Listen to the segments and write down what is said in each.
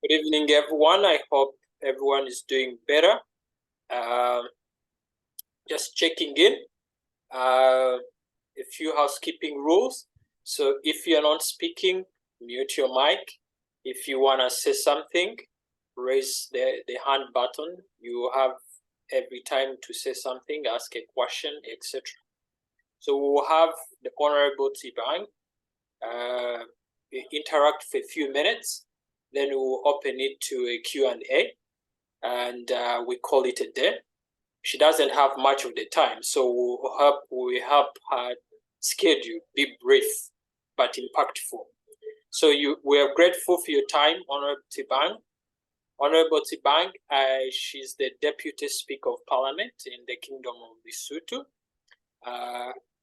Good evening, everyone. I hope everyone is doing better. Just checking in. A few housekeeping rules. So if you're not speaking, mute your mic. If you want to say something, raise the hand button. You have every time to say something, ask a question, etc. So we will have the Honorable Tsepang interact for a few minutes. Then we'll open it to a Q&A, and we call it a day. She doesn't have much of the time, so we help her schedule be brief but impactful. So we are grateful for your time, Honorable Tsepang. Honorable Tsepang, she's the Deputy Speaker of Parliament in the Kingdom of Lesotho.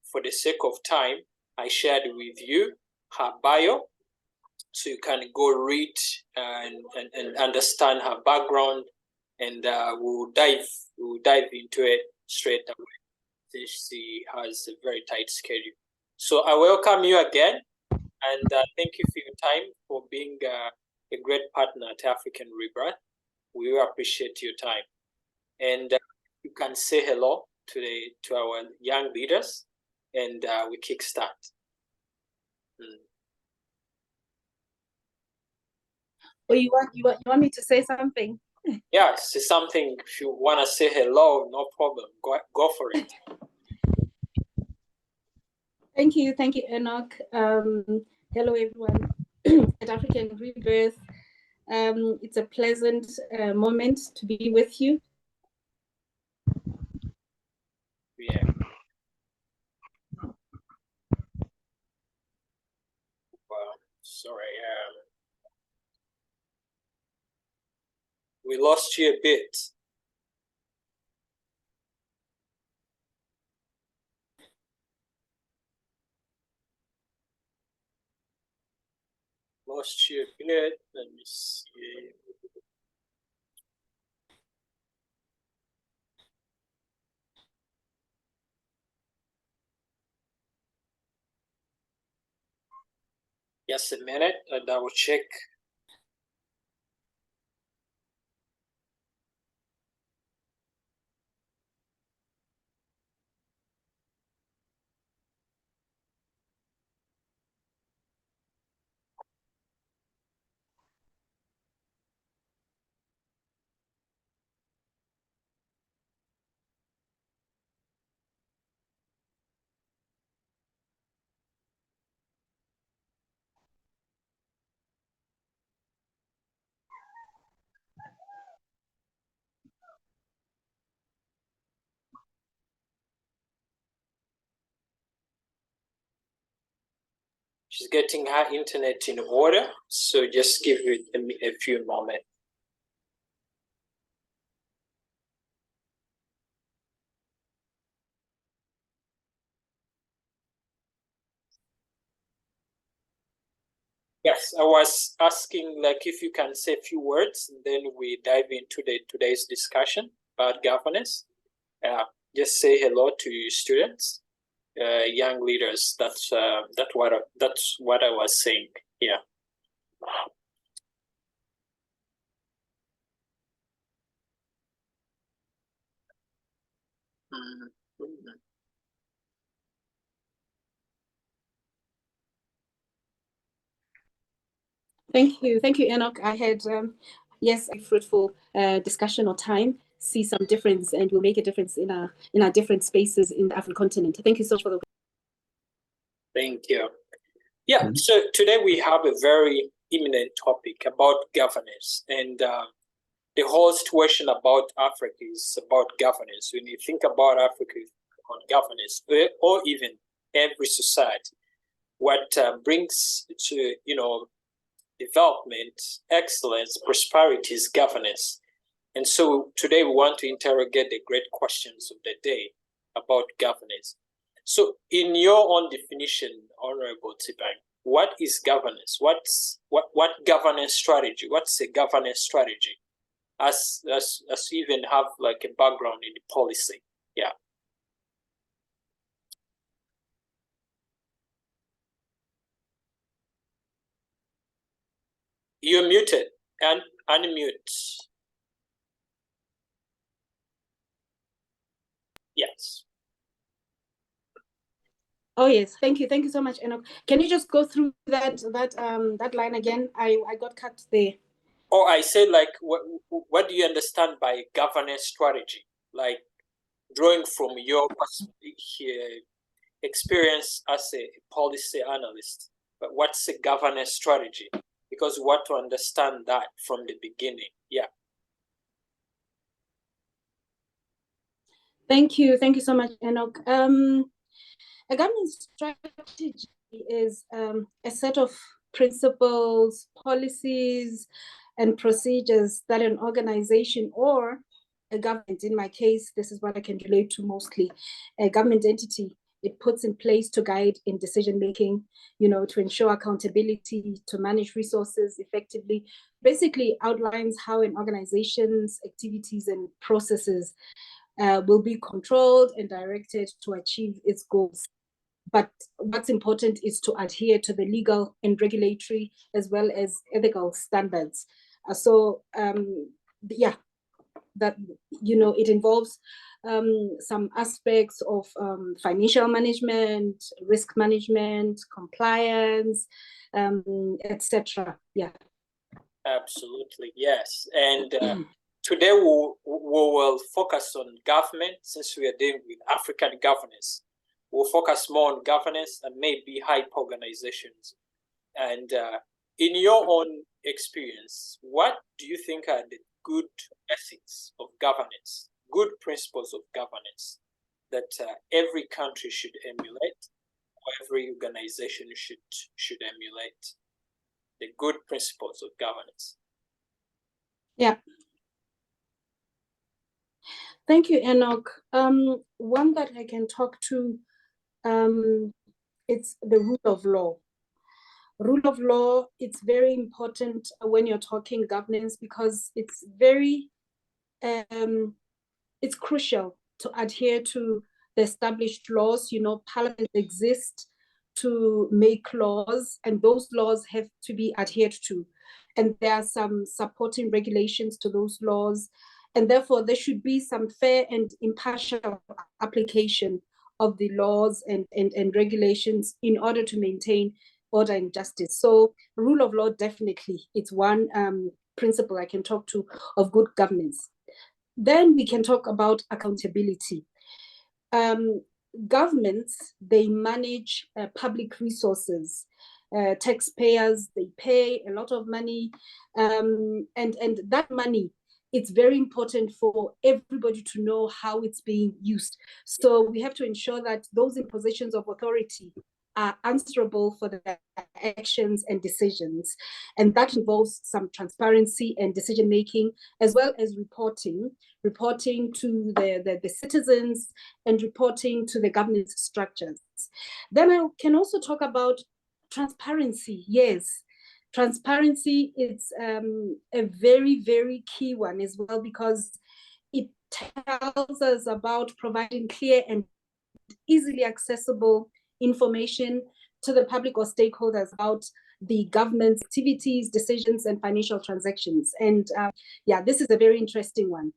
For the sake of time, I shared with you her bio, so you can go read and understand her background, and we'll dive into it straight away, since she has a very tight schedule. So I welcome you again, and thank you for your time, for being a great partner at African Rebirth. We will appreciate your time, and you can say hello to our young leaders, and we kickstart. Or you want me to say something? Yeah, say something. If you want to say hello, no problem. Go for it. Thank you, Enoch. Hello, everyone at African Rebirth. It's a pleasant moment to be with you. Yeah. Well, sorry. We lost you a bit. Lost you a bit. Let me see. Just a minute. I double check. She's getting her internet in order, so just give it a few moments. Yes, I was asking, like, if you can say a few words, and then we dive into today's discussion about governance. Just say hello to your students, young leaders. That's what I was saying. Yeah. Mm-hmm. Thank you, Enoch. I had yes, a fruitful discussion or time. See some difference, and will make a difference in our different spaces in the African continent. Thank you so much for the. Thank you. Yeah. So today we have a very imminent topic about governance, and the whole situation about Africa is about governance. When you think about Africa on governance, or even every society, what brings to development, excellence, prosperity is governance. And so today we want to interrogate the great questions of the day about governance. So in your own definition, Honorable Tsepang, what is governance? What governance strategy? What's a governance strategy? As you even have like a background in the policy. Yeah. You're muted. And unmute. Yes. Oh yes, thank you so much, Enoch. Can you just go through that line again? I got cut there. Oh, I said, like, what do you understand by governance strategy? Like, drawing from your experience as a policy analyst, but what's a governance strategy? Because we want to understand that from the beginning. Yeah. Thank you so much, Enoch. A governance strategy is a set of principles, policies, and procedures that an organization or a government, in my case, this is what I can relate to mostly, a government entity, it puts in place to guide in decision making, to ensure accountability, to manage resources effectively, basically outlines how an organization's activities and processes will be controlled and directed to achieve its goals. But what's important is to adhere to the legal and regulatory as well as ethical standards. That it involves some aspects of financial management, risk management, compliance, etc. Yeah. Absolutely, yes. And today we will focus on government, since we are dealing with African governance. We'll focus more on governance and maybe hype organizations. And in your own experience, what do you think are the good ethics of governance, good principles of governance that every country should emulate, or every organization should emulate? The good principles of governance. Yeah. Thank you, Enoch. One that I can talk to, it's the rule of law. Rule of law, it's very important when you're talking governance, because it's very, it's crucial to adhere to the established laws. Parliament exists to make laws, and those laws have to be adhered to. And there are some supporting regulations to those laws. And therefore, there should be some fair and impartial application of the laws and regulations in order to maintain order and justice. So rule of law, definitely, it's one principle I can talk to of good governance. Then we can talk about accountability. Governments, they manage public resources. Taxpayers, they pay a lot of money. And that money, it's very important for everybody to know how it's being used. So we have to ensure that those in positions of authority are answerable for their actions and decisions. And that involves some transparency and decision making, as well as reporting to the citizens and reporting to the governance structures. Then I can also talk about transparency. Yes, transparency is a very, very key one as well, because it tells us about providing clear and easily accessible information to the public or stakeholders about the government's activities, decisions, and financial transactions. And this is a very interesting one,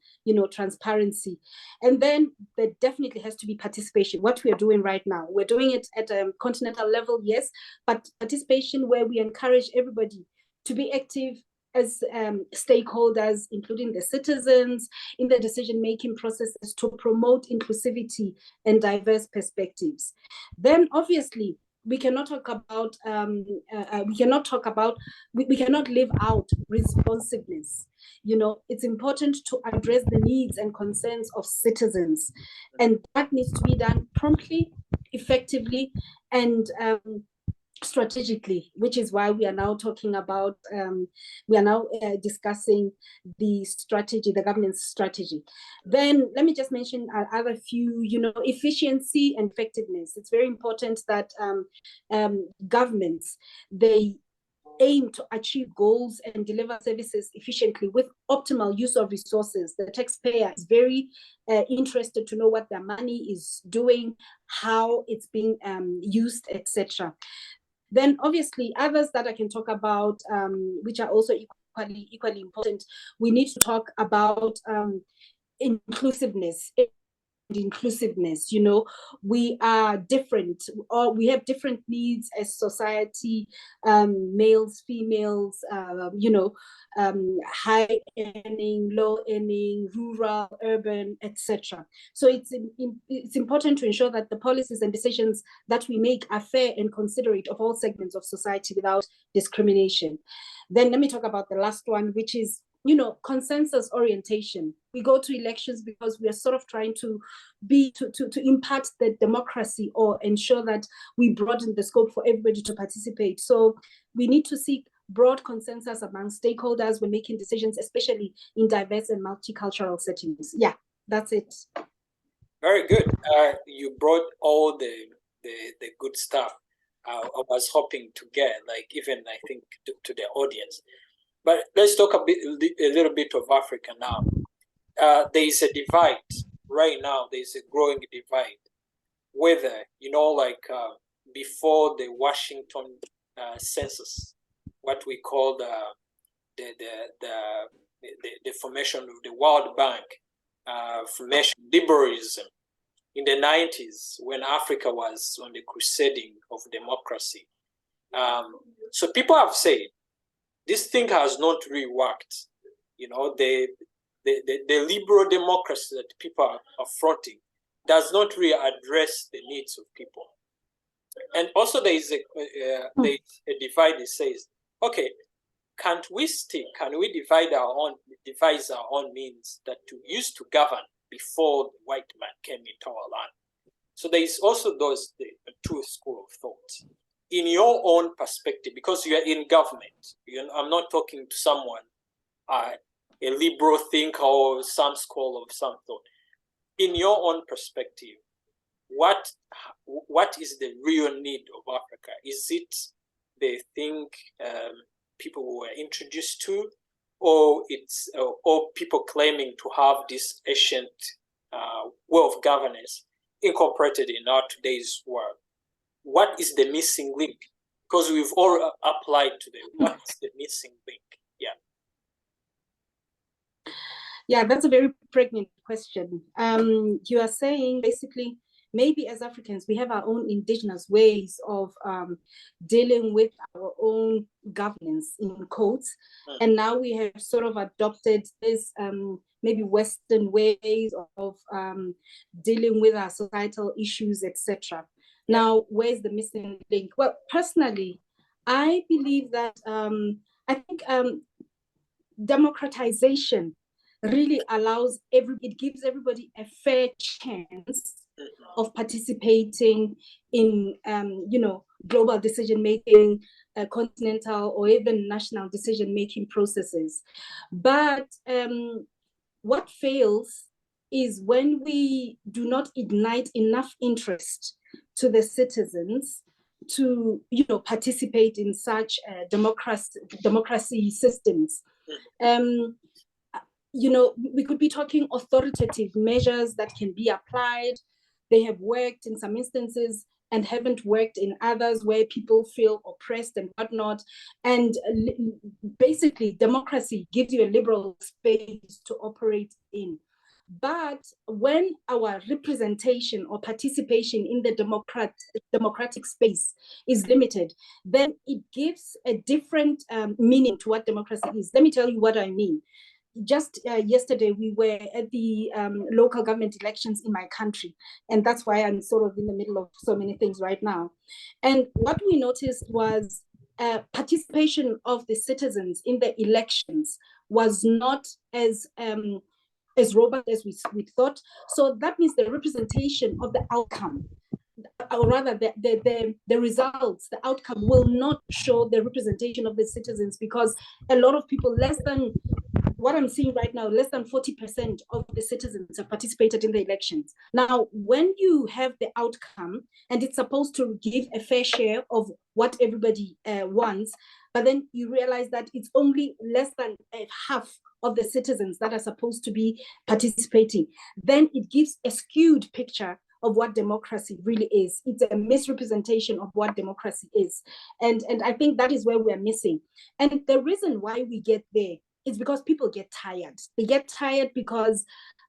transparency. And then there definitely has to be participation. What we are doing right now, we're doing it at a continental level, yes, but participation where we encourage everybody to be active as stakeholders, including the citizens, in the decision-making processes to promote inclusivity and diverse perspectives. Then obviously, we cannot live out responsiveness. It's important to address the needs and concerns of citizens, and that needs to be done promptly, effectively, and strategically, which is why we are now talking about, discussing the strategy, the governance strategy. Then let me just mention other few, efficiency and effectiveness. It's very important that governments, they aim to achieve goals and deliver services efficiently with optimal use of resources. The taxpayer is very interested to know what their money is doing, how it's being used, etc. Then obviously others that I can talk about, which are also equally equally important. We need to talk about inclusiveness. You know, we are different, or we have different needs as society, males, females, you know, high earning, low earning, rural, urban, etc. So it's important to ensure that the policies and decisions that we make are fair and considerate of all segments of society without discrimination. Then let me talk about the last one, which is, you know, consensus orientation. We go to elections because we are sort of trying to impart the democracy, or ensure that we broaden the scope for everybody to participate. So we need to seek broad consensus among stakeholders when making decisions, especially in diverse and multicultural settings. Yeah, that's it. Very good. You brought all the good stuff I was hoping to get, like even I think to the audience. But let's talk a little bit of Africa now. There is a divide right now. There is a growing divide. Whether, you know, like before the Washington census, what we call the formation of the World Bank, formation liberalism in the 90s, when Africa was on the crusading of democracy. So people have said this thing has not really worked. You know, the liberal democracy that people are fronting does not really address the needs of people. And also there is a divide that says, okay, can we devise our own means that to use to govern before the white man came into our land? So there is also the two school of thought. In your own perspective, because you are in government, I'm not talking to someone, a liberal thinker or some scholar of some thought. In your own perspective, what is the real need of Africa? Is it the thing people were introduced to, or it's or people claiming to have this ancient way of governance incorporated in our today's world? What is the missing link? Because we've all applied to what is the missing link? Yeah, that's a very pregnant question. You are saying basically, maybe as Africans, we have our own indigenous ways of dealing with our own governance, in quotes. And now we have sort of adopted this maybe Western ways of dealing with our societal issues, etc. Now, where's the missing link? Well, personally, I believe that I think democratization really allows it gives everybody a fair chance of participating in you know, global decision making, continental or even national decision making processes. But what fails is when we do not ignite enough interest to the citizens to, you know, participate in such democracy systems. You know, we could be talking authoritative measures that can be applied. They have worked in some instances and haven't worked in others, where people feel oppressed and whatnot. And basically, democracy gives you a liberal space to operate in. But when our representation or participation in the democratic space is limited, then it gives a different meaning to what democracy is. Let me tell you what I mean. Just yesterday, we were at the local government elections in my country, and that's why I'm sort of in the middle of so many things right now. And what we noticed was participation of the citizens in the elections was not as robust as we thought. So that means the representation of the outcome, or rather the results, the outcome will not show the representation of the citizens, because a lot of people, less than what I'm seeing right now, less than 40% of the citizens have participated in the elections. Now, when you have the outcome and it's supposed to give a fair share of what everybody wants, but then you realize that it's only less than half of the citizens that are supposed to be participating, then it gives a skewed picture of what democracy really is. It's a misrepresentation of what democracy is. And I think that is where we're missing. And the reason why we get there is because people get tired. They get tired because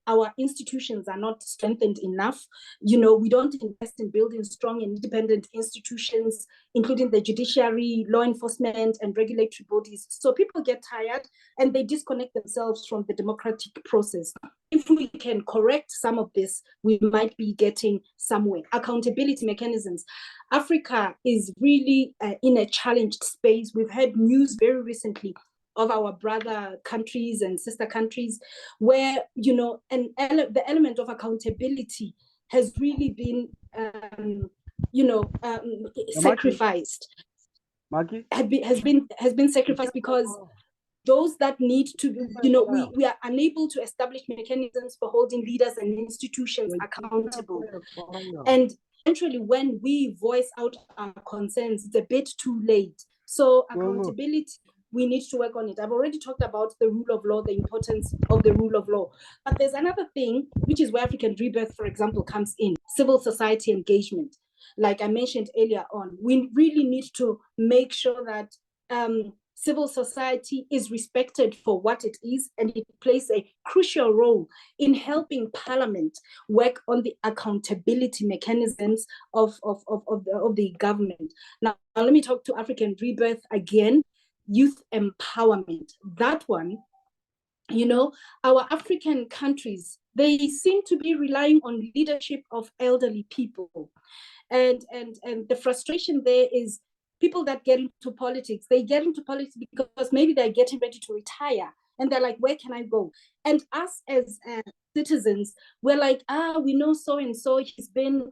our institutions are not strengthened enough. We don't invest in building strong and independent institutions, including the judiciary, law enforcement, and regulatory bodies. So people get tired and they disconnect themselves from the democratic process. If we can correct some of this, we might be getting somewhere. Accountability mechanisms. Africa is really in a challenged space. We've had news very recently of our brother countries and sister countries where, the element of accountability has really been, sacrificed. Has been sacrificed because those that need to, we are unable to establish mechanisms for holding leaders and institutions accountable. And eventually, when we voice out our concerns, it's a bit too late. So accountability, we need to work on it. I've already talked about the rule of law, the importance of the rule of law. But there's another thing, which is where African Rebirth, for example, comes in, civil society engagement. Like I mentioned earlier on, we really need to make sure that civil society is respected for what it is, and it plays a crucial role in helping Parliament work on the accountability mechanisms of the government. Now, let me talk to African Rebirth again. Youth empowerment. That one, our African countries, they seem to be relying on leadership of elderly people. And the frustration there is people that get into politics, they get into politics because maybe they're getting ready to retire. And they're like, where can I go? And us as citizens, we're like, we know so-and-so, he's been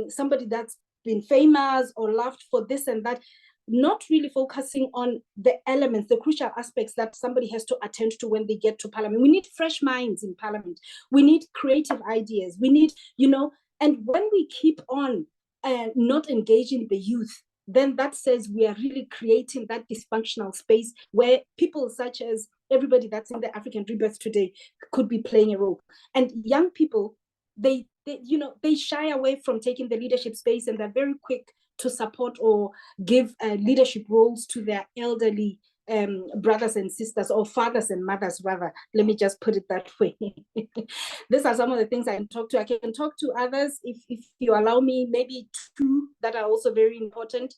somebody that's been famous or loved for this and that, not really focusing on the elements, the crucial aspects that somebody has to attend to when they get to Parliament. We need fresh minds in Parliament. We need creative ideas. We need, and when we keep on not engaging the youth, then that says we are really creating that dysfunctional space where people such as everybody that's in the African Rebirth today could be playing a role. And young people, they shy away from taking the leadership space, and they're very quick to support or give leadership roles to their elderly brothers and sisters, or fathers and mothers, rather. Let me just put it that way. These are some of the things I can talk to. I can talk to others if you allow me, maybe two that are also very important.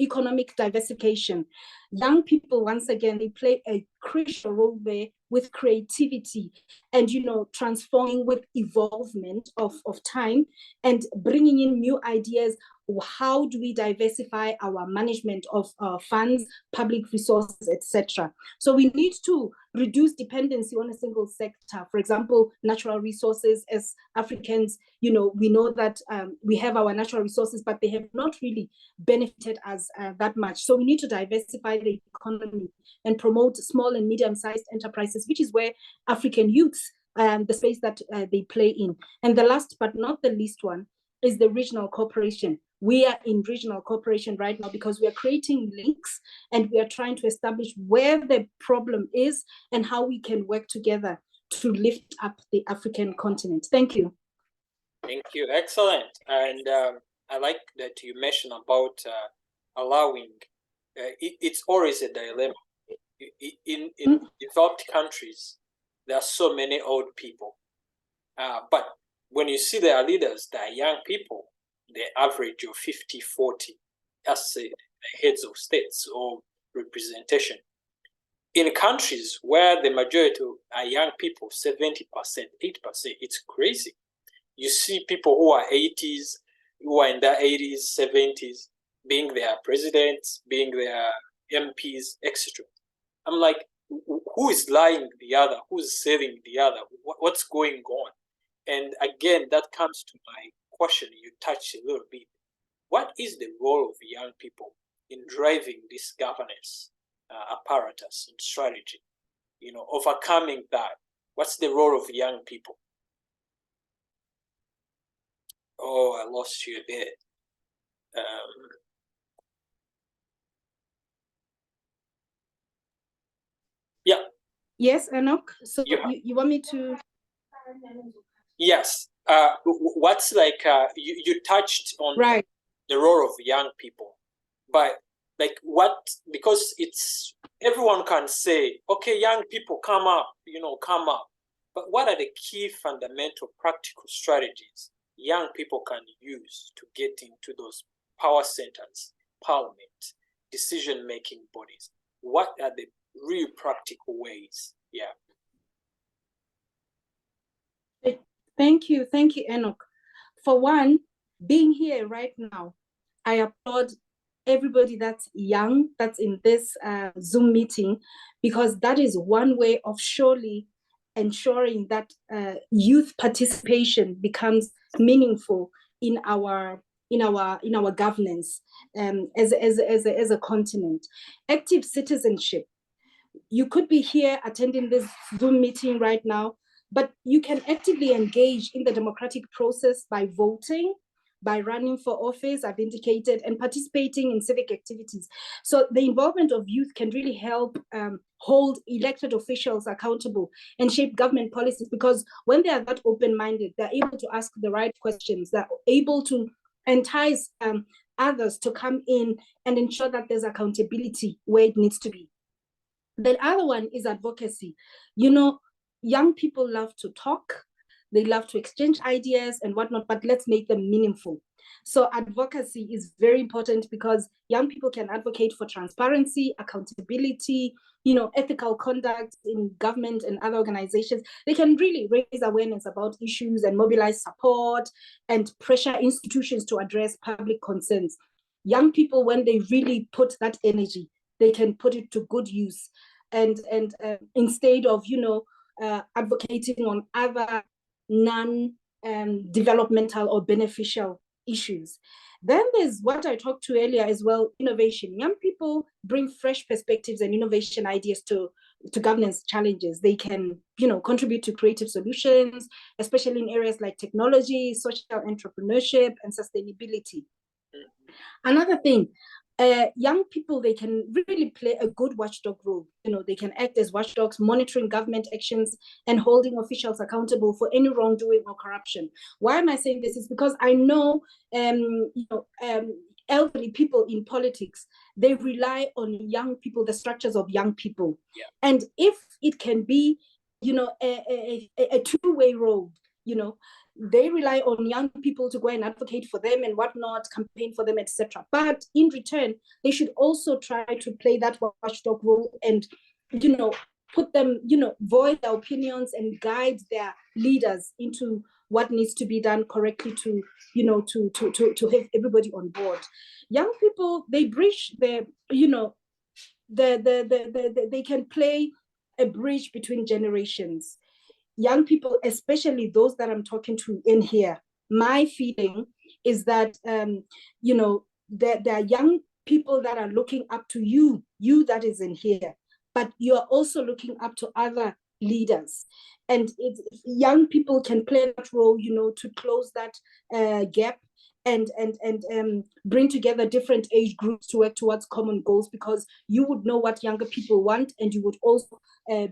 Economic diversification. Young people, once again, they play a crucial role there with creativity and, transforming with evolvement of time and bringing in new ideas. How do we diversify our management of funds, public resources, etc.? So we need to reduce dependency on a single sector. For example, natural resources. As Africans, we know that we have our natural resources, but they have not really benefited us that much. So we need to diversify the economy and promote small and medium-sized enterprises, which is where African youths, the space that they play in. And the last but not the least one is the regional cooperation. We are in regional cooperation right now because we are creating links and we are trying to establish where the problem is and how we can work together to lift up the African continent. Thank you. Thank you. Excellent. And I like that you mentioned about allowing, it's always a dilemma. In developed countries, there are so many old people. But when you see their leaders, they are young people, the average of 50, 40, as the heads of states or representation. In countries where the majority are young people, 70%, 80%, it's crazy. You see people who are 80s, who are in their 80s, 70s, being their presidents, being their MPs, etc. I'm like, who is lying the other? Who's saving the other? What's going on? And again, that comes to my question you touched a little bit. What is the role of young people in driving this governance apparatus and strategy? Overcoming that. What's the role of young people? Oh, I lost you a bit. Yeah. Yes, Enoch. So you want me to? Yes. What's like you touched on Right. the role of young people, but like what, because it's everyone can say, okay, young people come up, come up. But what are the key fundamental practical strategies young people can use to get into those power centers, parliament, decision-making bodies? What are the real practical ways? Yeah. Thank you, Enoch. For one, being here right now, I applaud everybody that's young, that's in this Zoom meeting, because that is one way of surely ensuring that youth participation becomes meaningful in our governance as a continent. Active citizenship. You could be here attending this Zoom meeting right now, but you can actively engage in the democratic process by voting, by running for office, I've indicated, and participating in civic activities. So the involvement of youth can really help hold elected officials accountable and shape government policies, because when they are that open-minded, they're able to ask the right questions, they're able to entice others to come in and ensure that there's accountability where it needs to be. The other one is advocacy. Young people love to talk, they love to exchange ideas and whatnot, but let's make them meaningful. So advocacy is very important, because young people can advocate for transparency, accountability, ethical conduct in government and other organizations. They can really raise awareness about issues and mobilize support and pressure institutions to address public concerns. Young people, when they really put that energy, they can put it to good use, and instead of advocating on other non-developmental or beneficial issues. Then there's what I talked to earlier as well, innovation. Young people bring fresh perspectives and innovation ideas to governance challenges. They can contribute to creative solutions, especially in areas like technology, social entrepreneurship, and sustainability. Another thing, young people, they can really play a good watchdog role. They can act as watchdogs, monitoring government actions and holding officials accountable for any wrongdoing or corruption. Why am I saying this? Is because I know, elderly people in politics, they rely on young people, the structures of young people. Yeah. And if it can be, a two-way road, they rely on young people to go and advocate for them and whatnot, campaign for them, etc. But in return, they should also try to play that watchdog role and, put them, voice their opinions and guide their leaders into what needs to be done correctly to have everybody on board. Young people, they bridge they can play a bridge between generations. Young people, especially those that I'm talking to in here, my feeling is that there are young people that are looking up to you that is in here, but you're also looking up to other leaders, and young people can play that role, to close that gap and bring together different age groups to work towards common goals, because you would know what younger people want, and you would also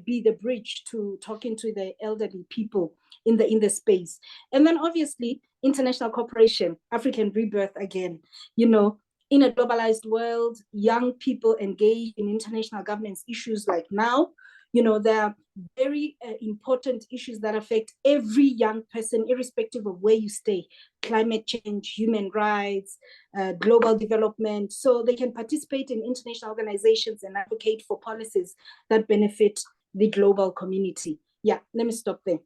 be the bridge to talking to the elderly people in the space. And then obviously international cooperation, African rebirth again. In a globalized world, young people engage in international governance issues like now. There are very important issues that affect every young person, irrespective of where you stay: climate change, human rights, global development. So they can participate in international organizations and advocate for policies that benefit the global community. Yeah, let me stop there.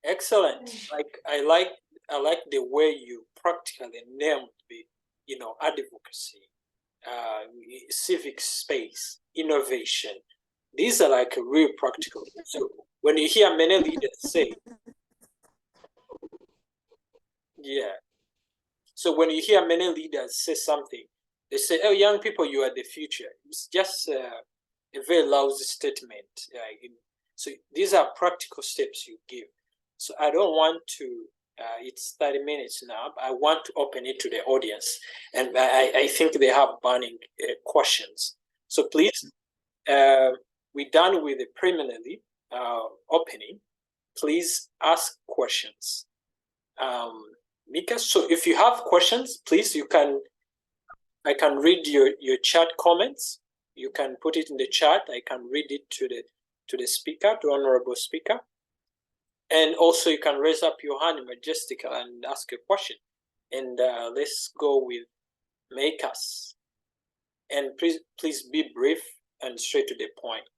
Excellent. I like the way you practically named the advocacy, civic space, innovation. These are like real practical. So when you hear many leaders say, yeah. So when you hear many leaders say something, they say, "Oh, young people, you are the future." It's just a very lousy statement. So these are practical steps you give. So I don't want to. It's 30 minutes now. I want to open it to the audience, and I think they have burning questions. So please, we're done with the preliminary opening. please ask questions. Mika, so if you have questions, please, I can read your chat comments. You can put it in the chat. I can read it to the speaker, to honorable speaker. And also you can raise up your hand, Majestica, and ask a question. And let's go with Makers. And please be brief and straight to the point.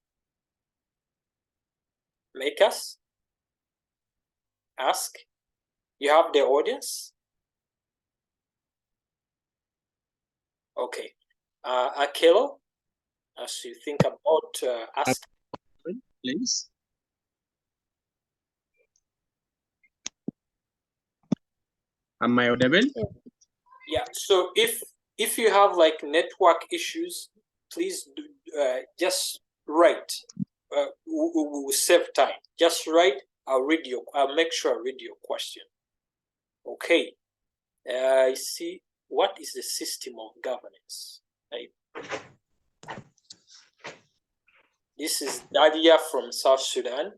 Makers, ask. You have the audience? Okay. Akelo, as you think about ask. Please. Am I audible? Yeah, so if you have like network issues, please do, just write. We will save time. Just write. I'll make sure I read your question. Okay. I see. What is the system of governance? This is Dadia from South Sudan.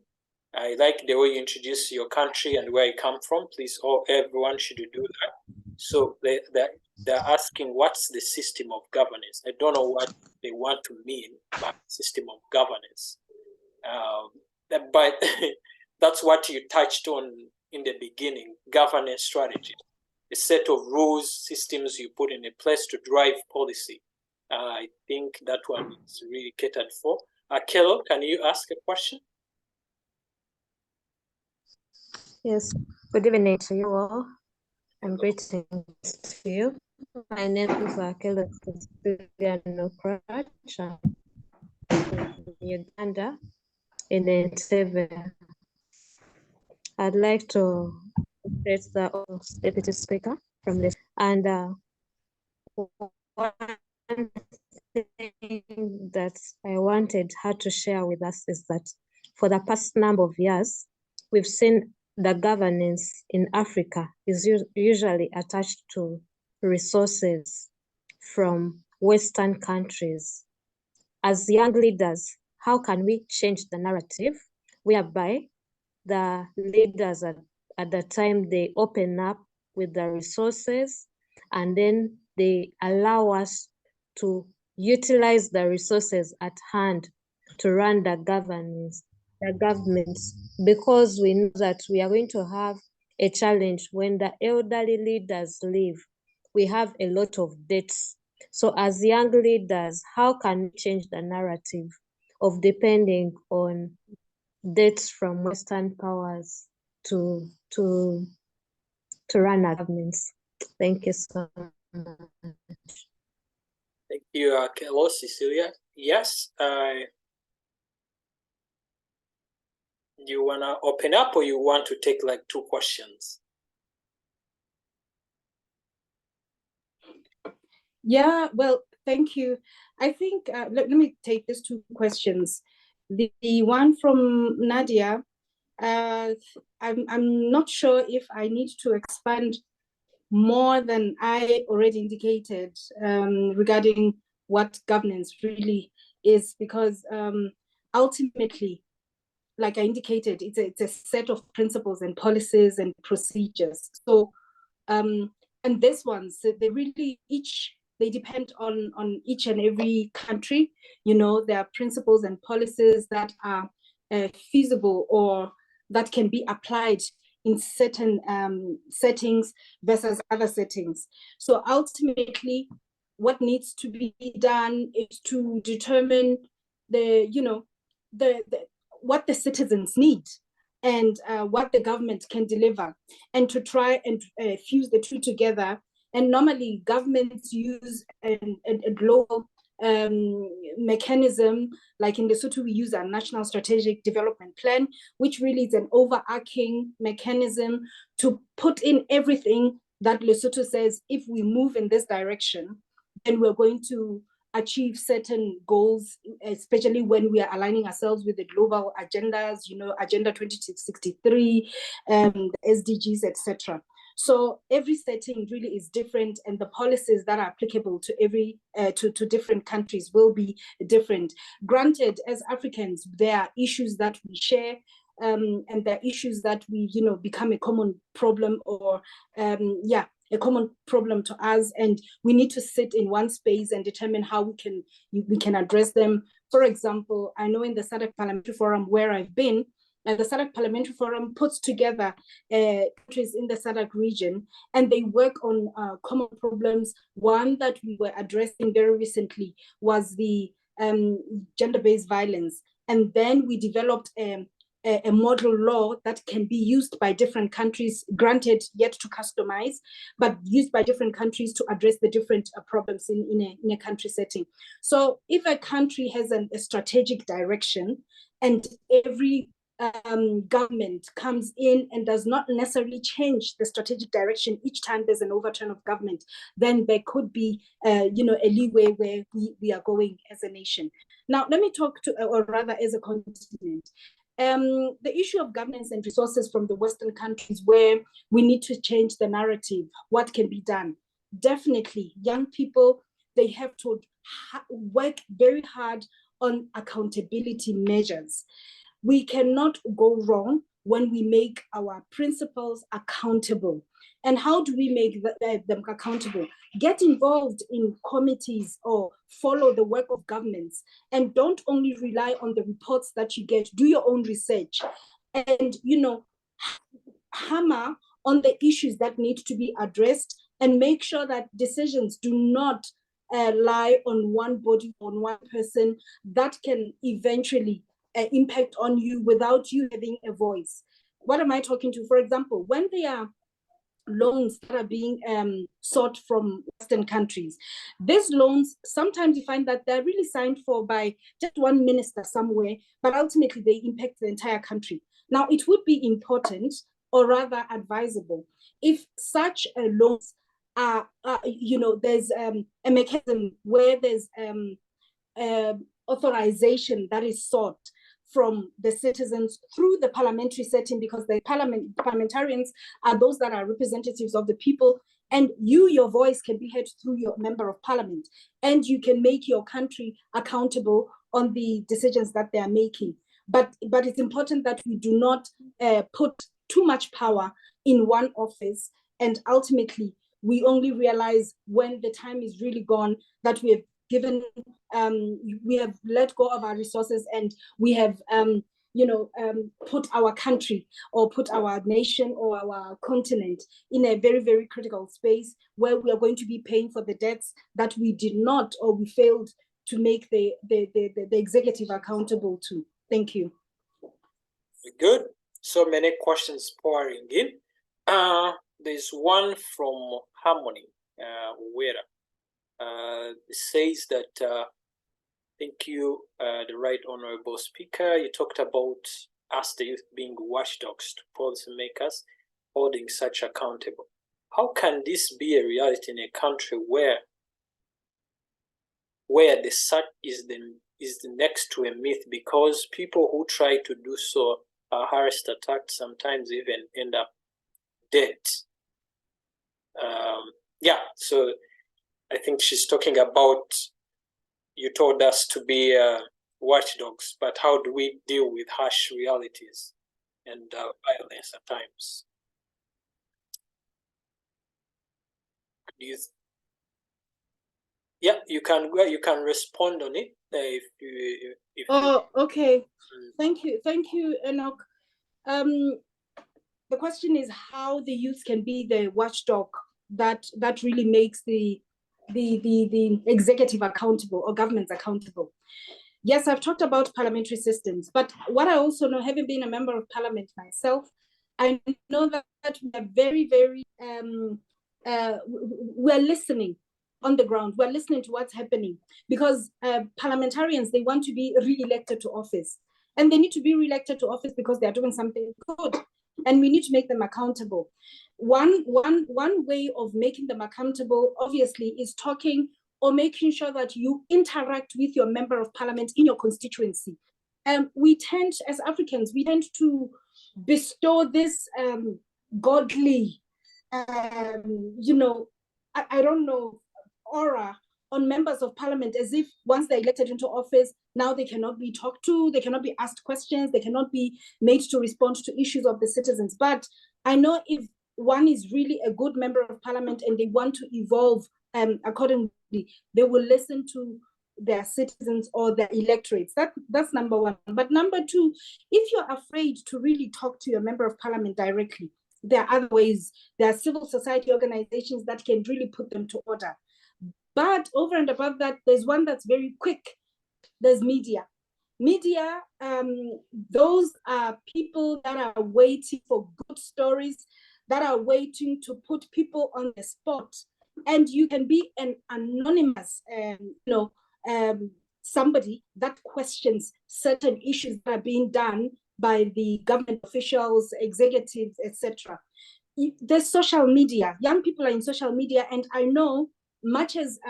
I like the way you introduce your country and where you come from. Please, everyone should do that. So they're asking, what's the system of governance? I don't know what they want to mean by system of governance. But that's what you touched on in the beginning, governance strategy. A set of rules, systems you put in a place to drive policy. I think that one is really catered for. Akelo, can you ask a question? Yes, good evening to you all, and greetings to you. My name is Akelo from Uganda in Entebbe. I'd like to address the Deputy Speaker from this. And one thing that I wanted her to share with us is that for the past number of years, we've seen the governance in Africa is usually attached to resources from Western countries. As young leaders, how can we change the narrative whereby the leaders at the time they open up with the resources and then they allow us to utilize the resources at hand to run the governments, because we know that we are going to have a challenge when the elderly leaders leave. We have a lot of debts. So as young leaders, how can we change the narrative of depending on debts from Western powers to run our governments? Thank you so much. Thank you, Akelo, Cecilia. Yes, you want to open up or you want to take like 2 questions? Yeah, well, thank you. I think, let me take these 2 questions. The one from Nadia, I'm not sure if I need to expand more than I already indicated regarding what governance really is, because ultimately, like I indicated, it's a set of principles and policies and procedures. So, and these ones, they really they depend on each and every country. You know, there are principles and policies that are feasible or that can be applied in certain settings versus other settings. So ultimately, what needs to be done is to determine what the citizens need and what the government can deliver, and to try and fuse the two together. And normally governments use a global mechanism, like in Lesotho we use a national strategic development plan, which really is an overarching mechanism to put in everything that Lesotho says, if we move in this direction, then we're going to achieve certain goals, especially when we are aligning ourselves with the global agendas, Agenda 2063, the SDGs, etc. So every setting really is different, and the policies that are applicable to every to different countries will be different. Granted, as Africans, there are issues that we share. and the issues that we, become a common problem, or a common problem to us, and we need to sit in one space and determine how we can address them. For example, I know in the SADC Parliamentary Forum where I've been, the SADC Parliamentary Forum puts together countries in the SADC region, and they work on common problems. One that we were addressing very recently was the gender-based violence. And then we developed a model law that can be used by different countries, granted yet to customize, but used by different countries to address the different problems in a country setting. So if a country has a strategic direction, and every government comes in and does not necessarily change the strategic direction each time there's an overturn of government, then there could be a leeway where we are going as a nation. Now, let me talk to, or rather as a continent. The issue of governance and resources from the Western countries, where we need to change the narrative, what can be done? Definitely, young people, they have to work very hard on accountability measures. We cannot go wrong when we make our principals accountable. And how do we make them accountable? Get involved in committees or follow the work of governments, and don't only rely on the reports that you get. Do your own research, and hammer on the issues that need to be addressed, and make sure that decisions do not lie on one body, on one person, that can eventually impact on you without you having a voice. What am I talking to? For example, when there are loans that are being sought from Western countries, these loans, sometimes you find that they're really signed for by just one minister somewhere, but ultimately they impact the entire country. Now, it would be important, or rather advisable, if such loans are, there's a mechanism where there's authorization that is sought from the citizens through the parliamentary setting, because the parliamentarians are those that are representatives of the people, and your voice can be heard through your member of parliament, and you can make your country accountable on the decisions that they are making. But it's important that we do not put too much power in one office, and ultimately we only realize when the time is really gone that we have given, we have let go of our resources, and we have, put our country, or put our nation, or our continent in a very, very critical space where we are going to be paying for the debts that we did not, or we failed to make the executive accountable to. Thank you. Good. So many questions pouring in. There's one from Harmony, Wera. It says that, thank you, the Right Honorable Speaker. You talked about us, the youth, being watchdogs to policymakers, holding such accountable. How can this be a reality in a country where the such is next to a myth, because people who try to do so are harassed, attacked, sometimes even end up dead? So I think she's talking about, you told us to be watchdogs, but how do we deal with harsh realities and violence at times? You can respond on it if okay. Thank you, Enoch. The question is how the youth can be the watchdog that really makes the executive accountable, or governments accountable. Yes, I've talked about parliamentary systems, but what I also know, having been a member of parliament myself, I know that we are very, very, we're listening on the ground. We're listening to what's happening, because parliamentarians, they want to be re-elected to office, and they need to be re-elected to office because they're doing something good, and we need to make them accountable. One way of making them accountable, obviously, is talking or making sure that you interact with your member of parliament in your constituency. We tend, as Africans, to bestow this godly, I don't know, aura on members of parliament, as if once they're elected into office, Now they cannot be talked to, they cannot be asked questions, they cannot be made to respond to issues of the citizens. But I know if one is really a good member of parliament and they want to evolve accordingly, they will listen to their citizens or their electorates. That's number one. But number two, if you're afraid to really talk to your member of parliament directly, there are other ways. There are civil society organizations that can really put them to order. But over and above that, there's one that's very quick. There's media. Media, those are people that are waiting for good stories, that are waiting to put people on the spot. And you can be an anonymous, somebody that questions certain issues that are being done by the government officials, executives, etc. There's social media. Young people are in social media, and I know much as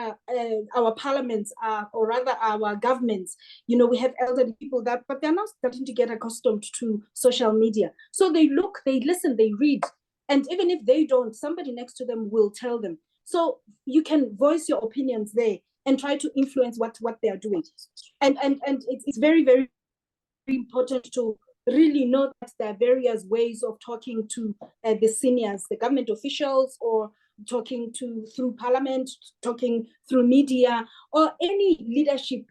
our parliaments are, or rather our governments, we have elderly people but they're now starting to get accustomed to social media. So they look, they listen, they read, and even if they don't, somebody next to them will tell them. So you can voice your opinions there and try to influence what they are doing. And it's very, very important to really know that there are various ways of talking to the seniors, the government officials, or talking through parliament, talking through media, or any leadership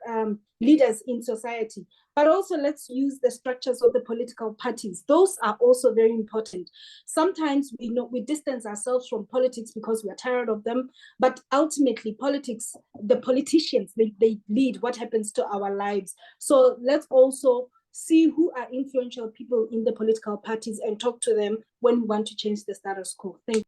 leaders in society. But also let's use the structures of the political parties. Those are also very important. Sometimes we distance ourselves from politics because we are tired of them, but ultimately politics, the politicians, they lead what happens to our lives. So let's also see who are influential people in the political parties and talk to them when we want to change the status quo. Thank you.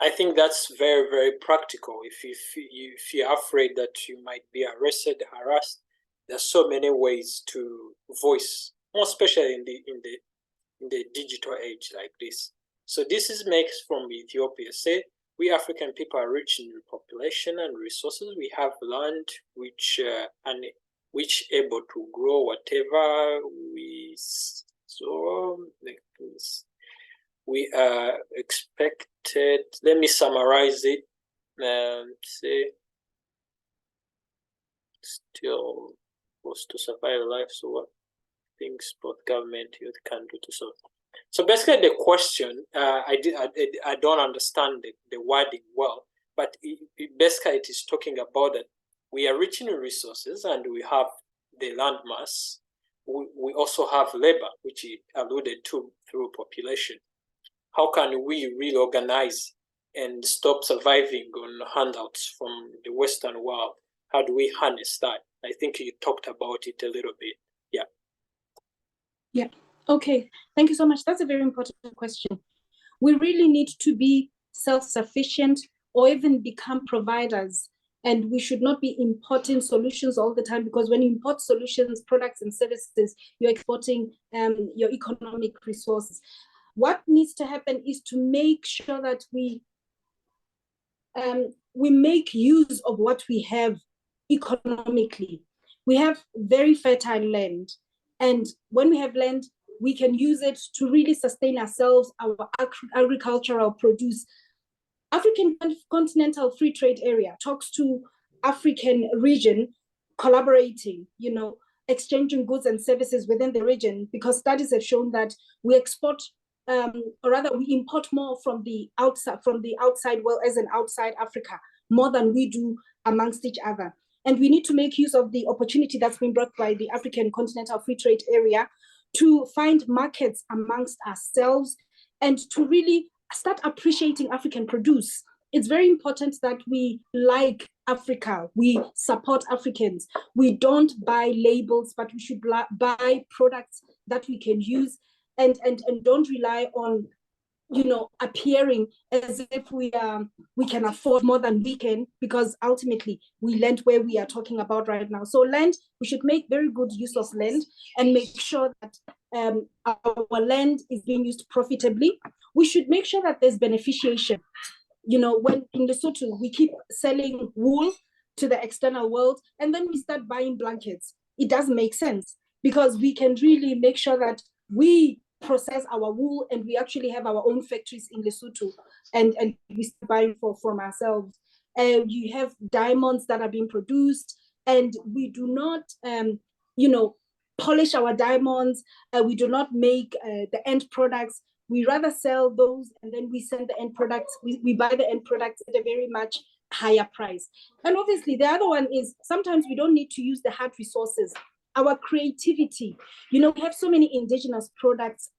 I think that's very, very practical. If you're afraid that you might be arrested, harassed, there's so many ways to voice, more especially in the digital age like this. So this is Max from Ethiopia. Say we African people are rich in population and resources. We have land which able to grow whatever we sow. We are expected. Let me summarize it. Say still was to survive life. So what things both government youth can do to solve? So basically, the question I don't understand the wording well, but basically it is talking about that we are rich in resources and we have the land mass. We also have labor, which he alluded to through population. How can we reorganize and stop surviving on handouts from the Western world? How do we harness that? I think you talked about it a little bit. Yeah. Okay. Thank you so much. That's a very important question. We really need to be self-sufficient or even become providers. And we should not be importing solutions all the time, because when you import solutions, products, and services, you're exporting your economic resources. What needs to happen is to make sure that we make use of what we have economically. We have very fertile land. And when we have land, we can use it to really sustain ourselves, our agricultural produce. African Continental Free Trade Area talks to African region collaborating, exchanging goods and services within the region, because studies have shown that we export, or rather we import more from the outside world as an outside Africa, more than we do amongst each other. And we need to make use of the opportunity that's been brought by the African Continental Free Trade Area to find markets amongst ourselves and to really start appreciating African produce. It's very important that we like Africa, we support Africans. We don't buy labels, but we should buy products that we can use and don't rely on, appearing as if we can afford more than we can, because ultimately we land where we are talking about right now. So land, we should make very good use of land and make sure that our land is being used profitably. We should make sure that there's beneficiation. When in Lesotho, we keep selling wool to the external world, and then we start buying blankets. It doesn't make sense, because we can really make sure that we process our wool and we actually have our own factories in Lesotho, and we start buying from ourselves. You have diamonds that are being produced. and we do not, polish our diamonds. We do not make the end products. We rather sell those, and then we send the end products. We buy the end products at a very much higher price. And obviously, the other one is sometimes we don't need to use the hard resources. Our creativity. We have so many indigenous products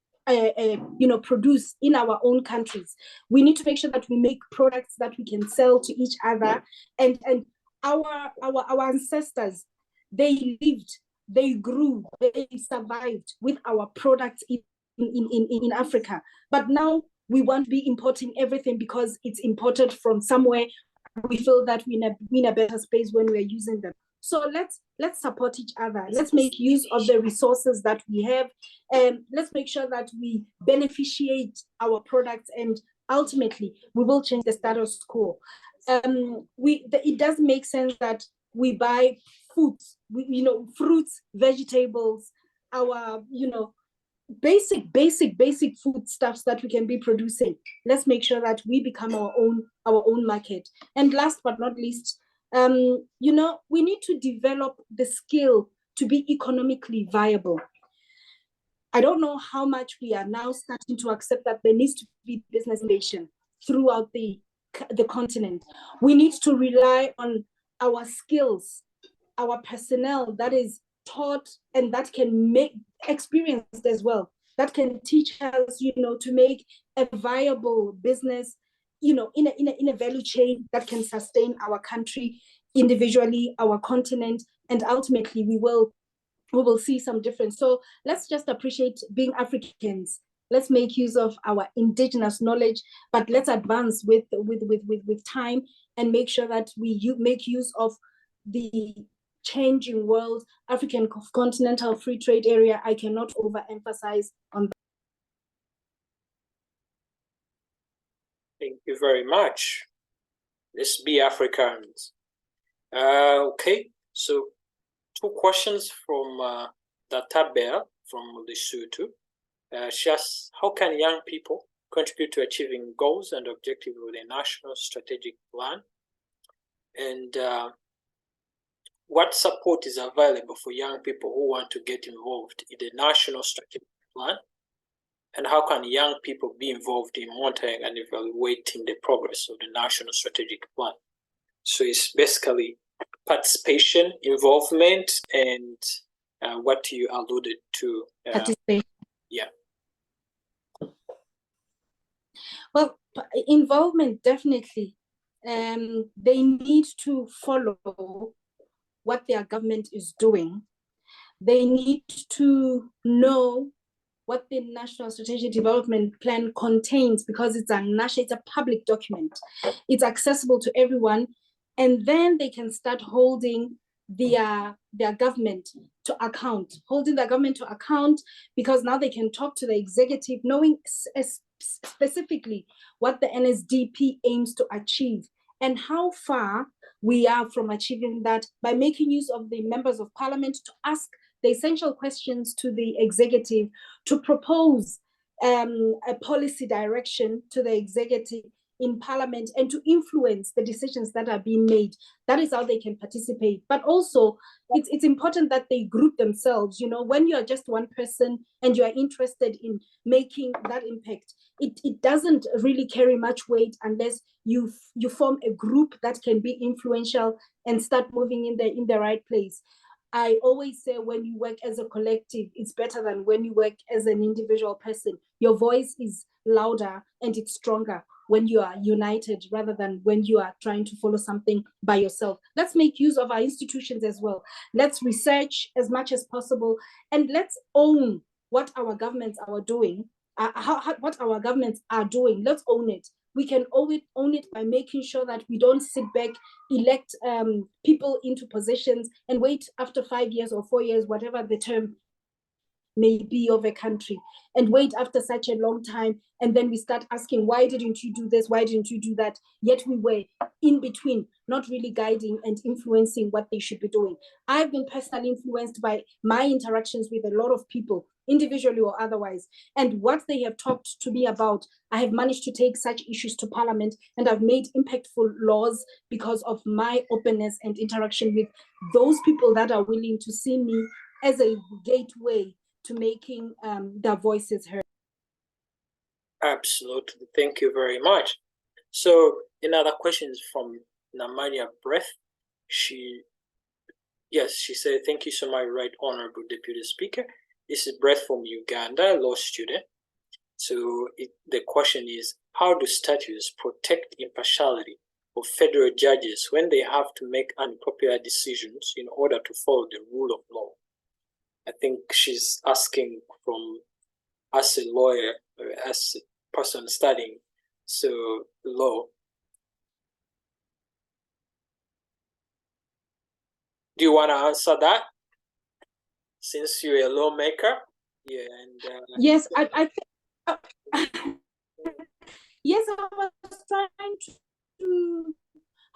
produce in our own countries. We need to make sure that we make products that we can sell to each other. And our ancestors, they lived, they grew, they survived with our products in Africa. But now we want to be importing everything because it's imported from somewhere. We feel that we're in a better space when we're using them. So let's support each other. Let's make use of the resources that we have, and let's make sure that we beneficiate our products, and ultimately we will change the status quo. It does make sense that we buy foods, fruits, vegetables, our basic food stuffs that we can be producing. Let's make sure that we become our own market. And last but not least, we need to develop the skill to be economically viable. I don't know how much we are now starting to accept that there needs to be business innovation throughout the continent. We need to rely on our skills, our personnel that is taught and that can make experienced as well, that can teach us, to make a viable business, in a value chain that can sustain our country individually, our continent, and ultimately we will see some difference. So let's just appreciate being Africans. Let's make use of our indigenous knowledge, but let's advance with time and make sure that we make use of the changing world. African continental free trade area, I cannot overemphasize on that. Thank you very much. Let's be Africans. Okay, so 2 questions from Databel from Lesotho. She asks, how can young people contribute to achieving goals and objectives of the national strategic plan? And what support is available for young people who want to get involved in the national strategic plan? And how can young people be involved in monitoring and evaluating the progress of the national strategic plan? So it's basically participation, involvement, and what you alluded to. Participation. Yeah. Well, involvement, definitely. They need to follow what their government is doing. They need to know what the National Strategic Development Plan contains, because it's a public document. It's accessible to everyone, and then they can start holding their government to account, because now they can talk to the executive, knowing specifically what the NSDP aims to achieve and how far we are from achieving that, by making use of the members of parliament to ask the essential questions to the executive, to propose a policy direction to the executive in parliament, and to influence the decisions that are being made. That is how they can participate. But also, it's important that they group themselves. When you are just one person and you are interested in making that impact, it doesn't really carry much weight unless you form a group that can be influential and start moving in the right place. I always say, when you work as a collective, it's better than when you work as an individual person. Your voice is louder and it's stronger when you are united, rather than when you are trying to follow something by yourself. Let's make use of our institutions as well. Let's research as much as possible, and let's own what our governments are doing. What our governments are doing, let's own it. We can own it by making sure that we don't sit back, elect people into positions, and wait after 5 years or 4 years, whatever the term may be of a country, and wait after such a long time, and then we start asking, why didn't you do this, why didn't you do that? Yet we were in between, not really guiding and influencing what they should be doing. I've been personally influenced by my interactions with a lot of people, individually or otherwise, and what they have talked to me about. I have managed to take such issues to Parliament, and I've made impactful laws because of my openness and interaction with those people that are willing to see me as a gateway to making their voices heard. Absolutely. Thank you very much. So another question is from Namanya Breath. She said, thank you so much, Right Honorable Deputy Speaker. This is Breath from Uganda, law student. So the question is, how do statutes protect impartiality of federal judges when they have to make unpopular decisions in order to follow the rule of law? I think she's asking from as a lawyer, as a person studying law. Do you want to answer that? Since you're a lawmaker? Yeah, and yes, yes,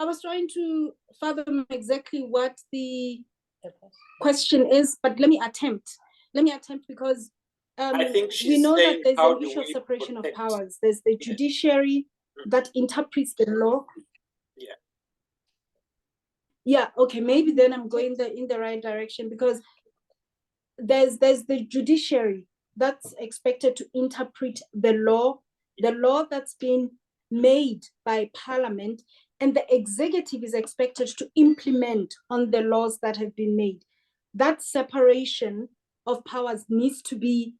I was trying to fathom exactly what the question is, but let me attempt because I think we know that saying, there's how an do issue of we separation protect? of powers. There's the judiciary that interprets the law. Yeah, okay, maybe then I'm going in the right direction, because there's the judiciary that's expected to interpret the law that's been made by Parliament, and the executive is expected to implement on the laws that have been made. That separation of powers needs to be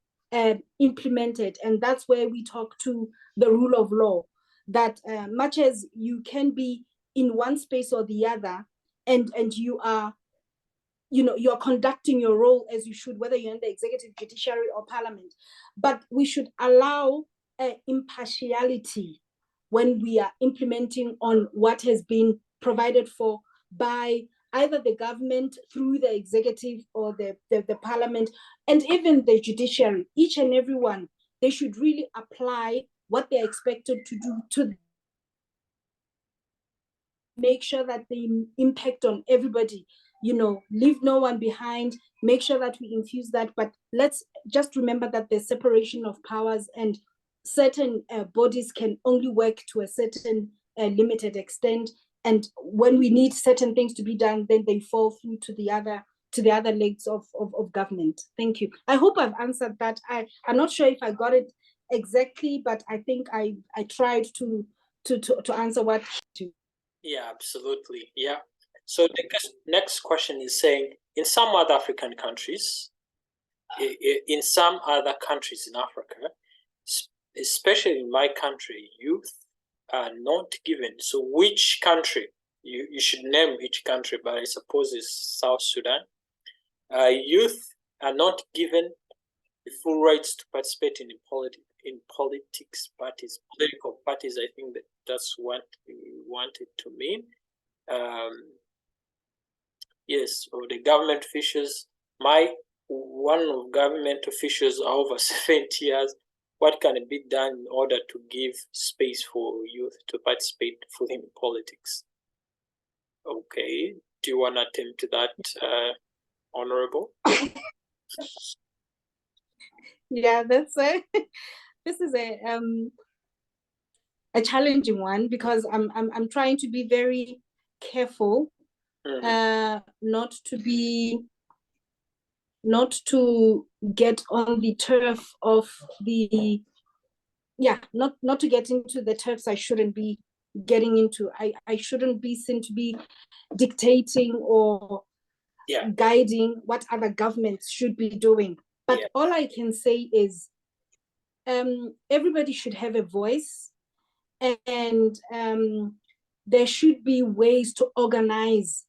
implemented, and that's where we talk to the rule of law, that much as you can be in one space or the other, and you are you're conducting your role as you should, whether you're in the executive, judiciary, or Parliament. But we should allow impartiality when we are implementing on what has been provided for by either the government through the executive or the Parliament, and even the judiciary. Each and every one, they should really apply what they're expected to do to make sure that they impact on everybody, leave no one behind, make sure that we infuse that. But let's just remember that there's separation of powers, and certain bodies can only work to a certain limited extent. And when we need certain things to be done, then they fall through to the other legs of government. Thank you. I hope I've answered that. I'm not sure if I got it exactly, but I think I tried to answer what to. Yeah, absolutely. Yeah. So the next question is saying, in some other African countries, in some other countries in Africa, especially in my country, youth are not given. So which country? You should name each country, but I suppose it's South Sudan. Youth are not given the full rights to participate in politics parties, political parties. I think that's what we wanted to mean. Yes, or the government officials. One of government officials are over 70 years. What can be done in order to give space for youth to participate fully in politics? Okay, do you want to attempt that, Honorable? Yeah, that's this is a challenging one, because I'm trying to be very careful, not to get on the turf of the not to get into the turfs I shouldn't be getting into. I shouldn't be seen to be dictating or guiding what other governments should be doing. But all I can say is everybody should have a voice, and there should be ways to organize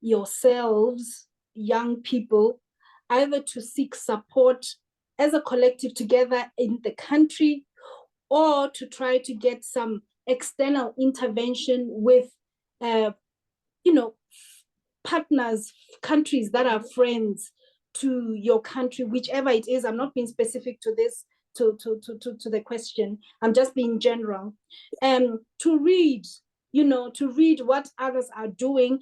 yourselves, young people, either to seek support as a collective together in the country, or to try to get some external intervention with partners, countries that are friends, to your country, whichever it is. I'm not being specific to this, to the question. I'm just being general. To read, to read what others are doing.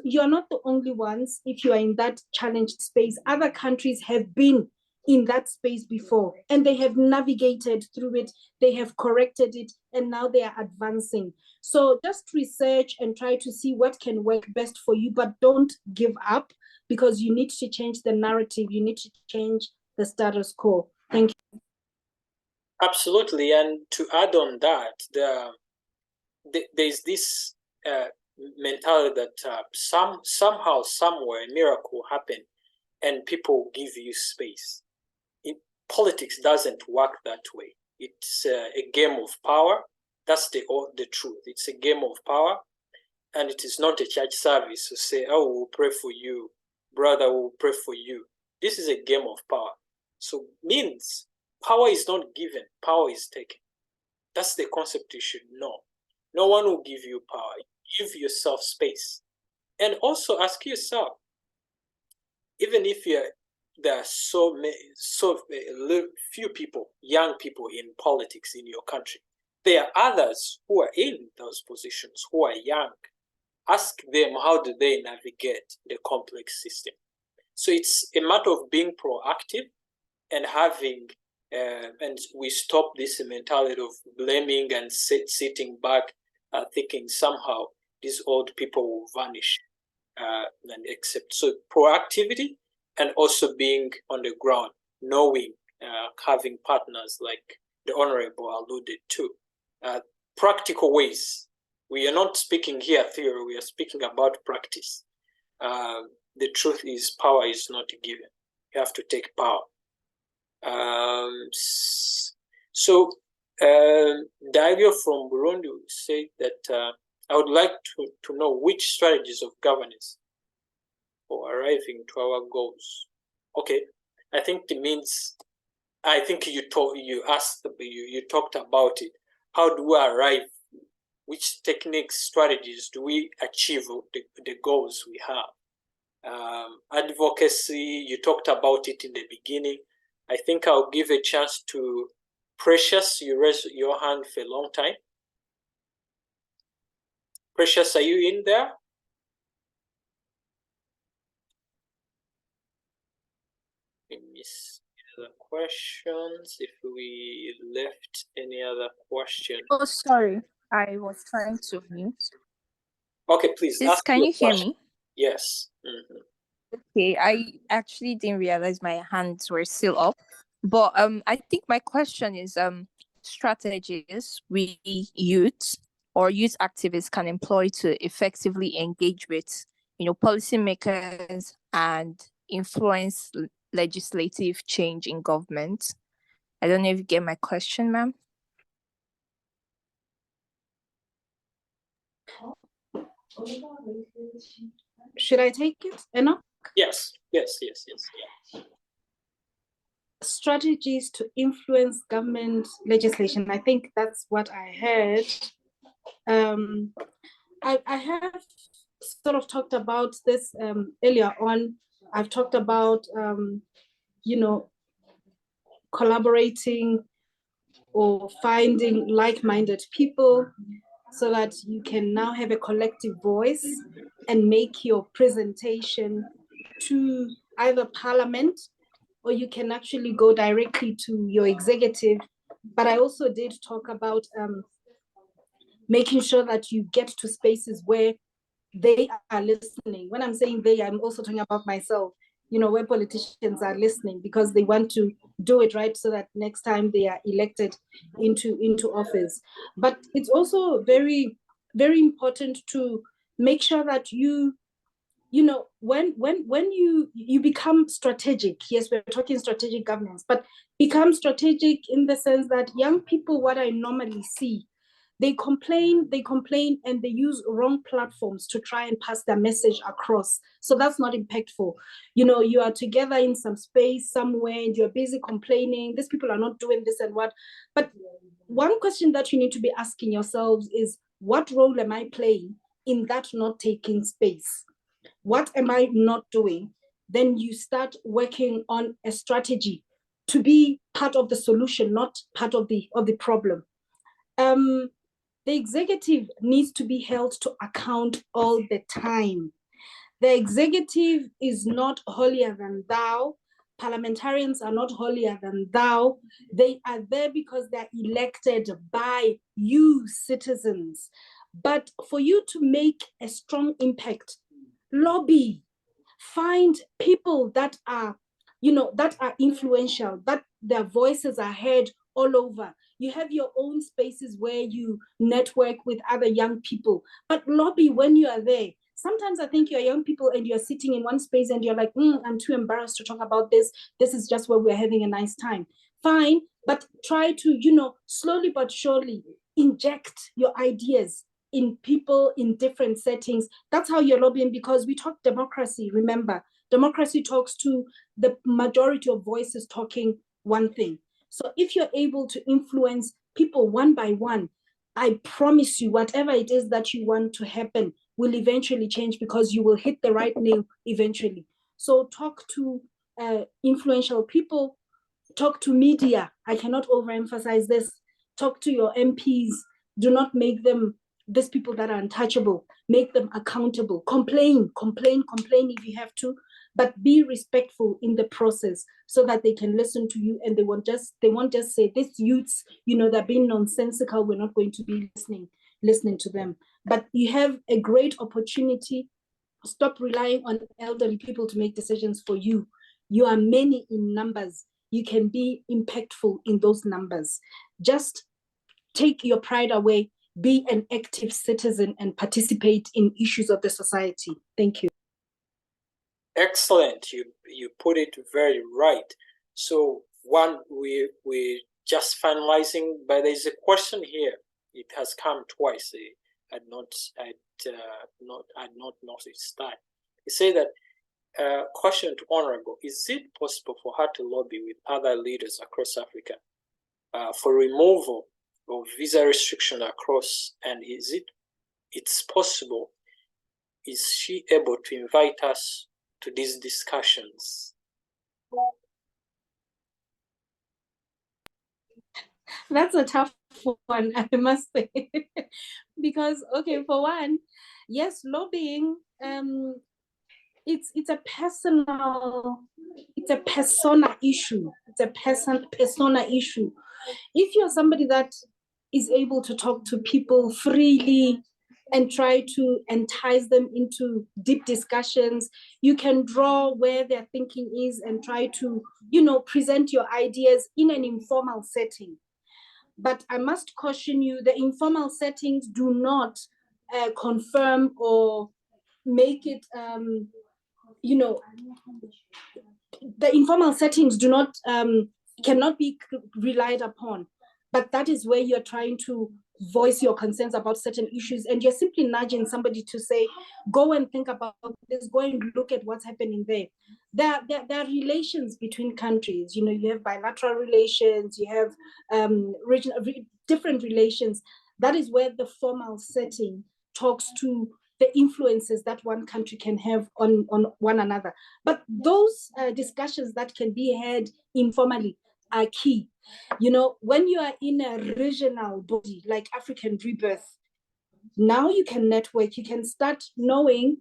You're not the only ones. If you are in that challenged space, other countries have been in that space before, and they have navigated through it, they have corrected it, and now they are advancing. So just research and try to see what can work best for you, but don't give up, because you need to change the narrative, you need to change the status quo. Thank you. Absolutely, and to add on that, there's this mentality that somehow, somewhere, a miracle happened, and people give you space. Politics doesn't work that way. It's a game of power. That's the truth. It's a game of power, and it is not a church service to say, "Oh, we'll pray for you, brother. We'll pray for you." This is a game of power. So means power is not given, power is taken. That's the concept you should know. No one will give you power. Give yourself space, and also ask yourself, even if there are so few people, young people in politics in your country, there are others who are in those positions who are young. Ask them, how do they navigate the complex system? So it's a matter of being proactive and having, and we stop this mentality of blaming and sitting back, thinking somehow these old people will vanish and accept. So proactivity, and also being on the ground, knowing, having partners like the Honorable alluded to. Practical ways. We are not speaking here theory, we are speaking about practice. The truth is, power is not given. You have to take power. Dario from Burundi said that I would like to know which strategies of governance for arriving to our goals. Okay, I think it means, I think you talked about it. How do we arrive? Which techniques, strategies do we achieve the goals we have? Advocacy, you talked about it in the beginning. I think I'll give a chance to Precious. You raised your hand for a long time. Precious, are you in there? We miss other questions. If we left any other question. Oh, sorry. I was trying to mute. Okay, please. Can you hear me? Yes. Mm-hmm. Okay, I actually didn't realize my hands were still up. But I think my question is strategies we youth or youth activists can employ to effectively engage with, policymakers and influence legislative change in government. I don't know if you get my question, ma'am. Should I take it, Enoch? Yes. Strategies to influence government legislation. I think that's what I heard. I have sort of talked about this earlier on. I've talked about, collaborating or finding like-minded people so that you can now have a collective voice and make your presentation to either parliament, or you can actually go directly to your executive. But I also did talk about making sure that you get to spaces where they are listening. When I'm saying they, I'm also talking about myself, where politicians are listening because they want to do it right so that next time they are elected into office. But it's also very, very important to make sure that when you become strategic. Yes, we're talking strategic governance, but become strategic in the sense that young people, what I normally see, they complain, and they use wrong platforms to try and pass their message across. So that's not impactful. You are together in some space somewhere and you're busy complaining, these people are not doing this and what. But one question that you need to be asking yourselves is, what role am I playing in that not taking space? What am I not doing then you start working on a strategy to be part of the solution, not part of the problem. The executive needs to be held to account all the time. The executive is not holier than thou. Parliamentarians are not holier than thou. They are there because they're elected by you, citizens. But for you to make a strong impact, lobby, find people that are, that are influential, that their voices are heard all over. You have your own spaces where you network with other young people, but lobby when you are there. Sometimes I think you're young people and you're sitting in one space and you're like, I'm too embarrassed to talk about this. This is just where we're having a nice time. Fine, but try to, slowly but surely inject your ideas in people in different settings. That's how you're lobbying, because we talk democracy, remember. Democracy talks to the majority of voices talking one thing. So if you're able to influence people one by one, I promise you, whatever it is that you want to happen will eventually change, because you will hit the right nail eventually. So talk to influential people, talk to media. I cannot overemphasize this. Talk to your MPs. Do not make them these people that are untouchable. Make them accountable. Complain if you have to, but be respectful in the process so that they can listen to you, and they won't just say, these youths, they're being nonsensical, we're not going to be listening to them. But you have a great opportunity. Stop relying on elderly people to make decisions for you. You are many in numbers. You can be impactful in those numbers. Just take your pride away, be an active citizen, and participate in issues of the society. Thank you. Excellent. You put it very right. So we just finalizing, but there's a question here. It has come twice. I'd not noticed that. It says that question to Honorable: is it possible for her to lobby with other leaders across Africa for removal of visa restriction across? And it's possible? Is she able to invite us to these discussions? That's a tough one, I must say. Because, okay, for one, yes, lobbying, it's a persona issue. It's a persona issue. If you're somebody that is able to talk to people freely and try to entice them into deep discussions, you can draw where their thinking is and try to, present your ideas in an informal setting. But I must caution you, the informal settings do not confirm or make it, the informal settings do not, cannot be relied upon. But that is where you're trying to voice your concerns about certain issues, and you're simply nudging somebody to say, go and think about this, go and look at what's happening there. There are relations between countries. You have bilateral relations, you have regional, different relations. That is where the formal setting talks to the influences that one country can have on one another. But those discussions that can be had informally are key. When you are in a regional body like African Rebirth, now you can network, you can start knowing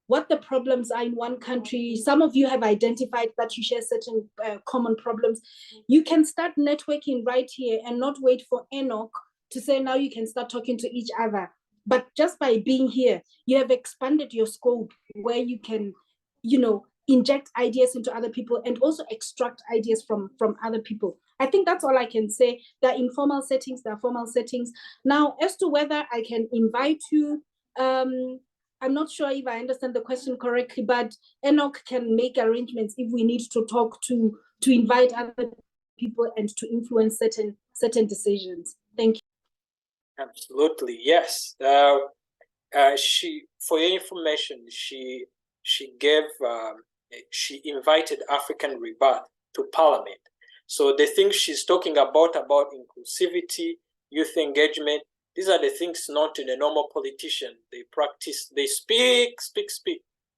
what the problems are in one country. Some of you have identified that you share certain common problems. You can start networking right here and not wait for Enoch to say, now you can start talking to each other. But just by being here, you have expanded your scope where you can, inject ideas into other people and also extract ideas from other people. I think that's all I can say. There are informal settings, there are formal settings. Now, as to whether I can invite you, I'm not sure if I understand the question correctly, but Enoch can make arrangements if we need to talk to invite other people and to influence certain decisions. Thank you. Absolutely, yes. She, for your information, she invited African Rebirth to Parliament. So the things she's talking about inclusivity, youth engagement, these are the things not in a normal politician. They practice, they speak.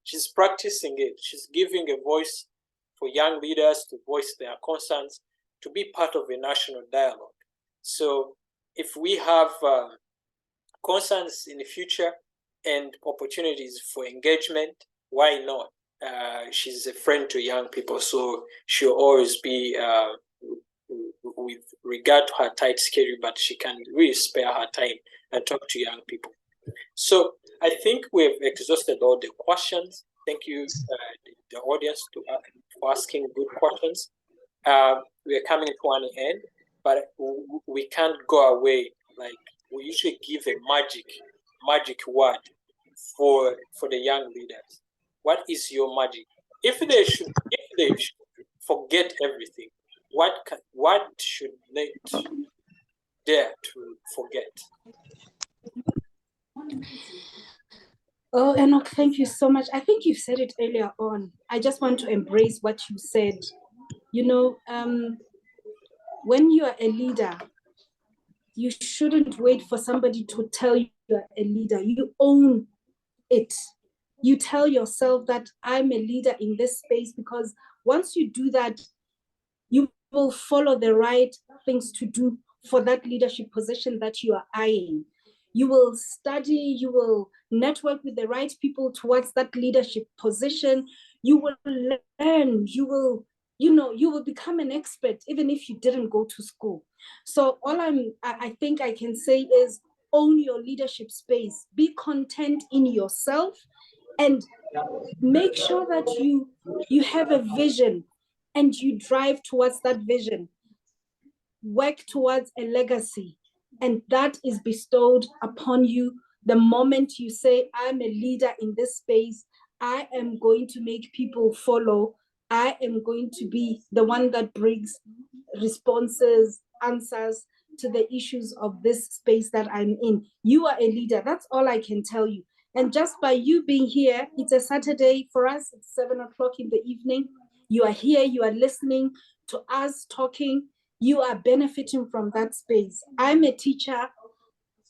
She's practicing it. She's giving a voice for young leaders to voice their concerns, to be part of a national dialogue. So if we have concerns in the future and opportunities for engagement, why not? She's a friend to young people, so she'll always be with regard to her tight schedule, but she can really spare her time and talk to young people. So I think we've exhausted all the questions. Thank you, the audience, for asking good questions. We are coming to an end, but we can't go away. Like, we usually give a magic word for the young leaders. What is your magic? If they should forget everything, what should they dare to forget? Oh, Enoch, thank you so much. I think you said it earlier on. I just want to embrace what you said. You know, when you are a leader, you shouldn't wait for somebody to tell you you're a leader. You own it. You tell yourself that I'm a leader in this space, because once you do that, you will follow the right things to do for that leadership position that you are eyeing. You will study, you will network with the right people towards that leadership position. You will learn, you will become an expert even if you didn't go to school. So all I think I can say is own your leadership space, be content in yourself, and make sure that you have a vision and you drive towards that vision. Work towards a legacy, and that is bestowed upon you the moment you say, I'm a leader in this space. I am going to make people follow. I am going to be the one that brings responses, answers to the issues of this space that I'm in. You are a leader. That's all I can tell you. And just by you being here, it's a Saturday for us, it's 7 o'clock in the evening. You are here, you are listening to us talking, you are benefiting from that space. I'm a teacher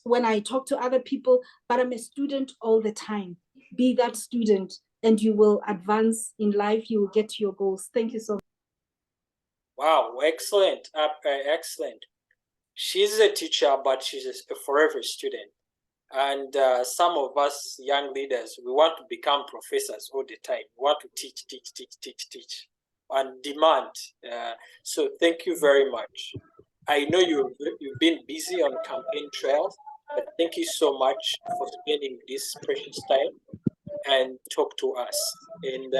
when I talk to other people, but I'm a student all the time. Be that student and you will advance in life, you will get to your goals. Thank you so much. Wow, excellent, excellent. She's a teacher, but she's a forever student. And some of us young leaders, we want to become professors all the time. We want to teach, and demand. So thank you very much. I know you've been busy on campaign trails, but thank you so much for spending this precious time and talk to us. And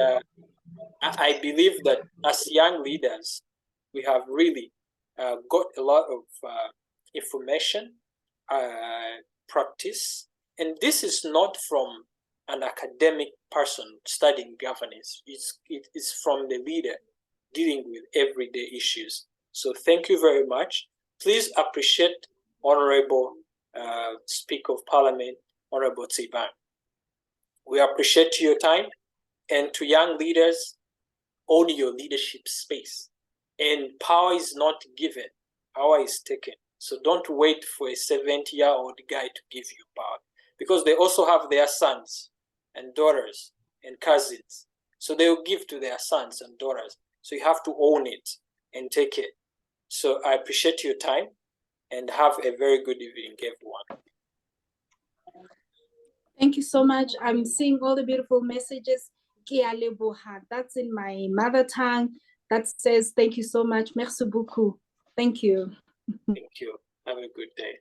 I believe that as young leaders, we have really got a lot of information, practice, and this is not from an academic person studying governance. It is from the leader dealing with everyday issues. So thank you very much. Please appreciate Honorable Speaker of Parliament, Honorable Tsepang. We appreciate your time, and to young leaders, own your leadership space. And power is not given, power is taken. So don't wait for a 70-year-old guy to give you power, because they also have their sons and daughters and cousins. So they will give to their sons and daughters. So you have to own it and take it. So I appreciate your time and have a very good evening, everyone. Thank you so much. I'm seeing all the beautiful messages. That's in my mother tongue. That says, thank you so much. Merci beaucoup. Thank you. Thank you. Have a good day.